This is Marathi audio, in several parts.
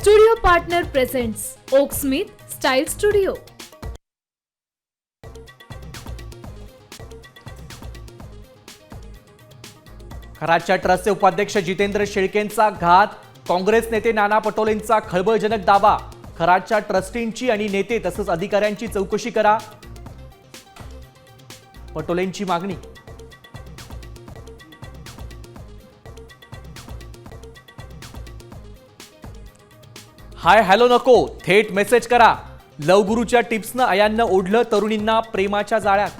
Studio partner presents Oak Smith style studio. खराच्या ट्रस्टचे उपाध्यक्ष जितेंद्र शेळकेंचा घात. काँग्रेस नेते नाना पटोलेंचा खळबळजनक दावा. खराच्या ट्रस्टींची आणि नेते तसंच अधिकाऱ्यांची चौकशी करा, पटोलेंची मागणी. हाय हॅलो नको, थेट मेसेज करा. लवगुरूच्या टिप्सनं अयांना ओढलं तरुणींना प्रेमाच्या जाळ्यात.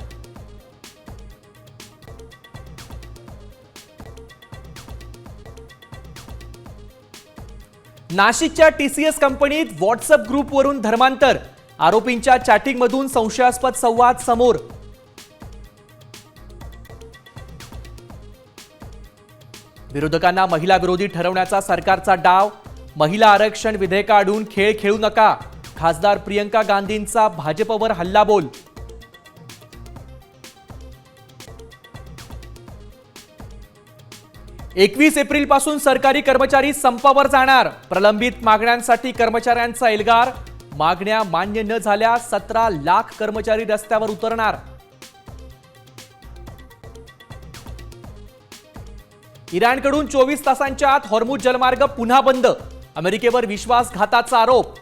नाशिकच्या टीसीएस कंपनीत व्हॉट्सअप ग्रुपवरून धर्मांतर. आरोपींच्या चॅटिंगमधून संशयास्पद संवाद समोर. विरोधकांना महिला विरोधी ठरवण्याचा सरकारचा डाव. महिला आरक्षण विधेयकाआडून खेळ खेळू नका. खासदार प्रियंका गांधींचा भाजपवर हल्लाबोल. एकवीस एप्रिल पासून सरकारी कर्मचारी संपावर जाणार. प्रलंबित मागण्यांसाठी कर्मचाऱ्यांचा एल्गार. मागण्या मान्य न झाल्या 17 लाख कर्मचारी रस्त्यावर उतरणार. इराणकडून 24 तासांच्या आत हॉर्मुझ जलमार्ग पुन्हा बंद. अमेरिकेवर विश्वासघाताचा आरोप.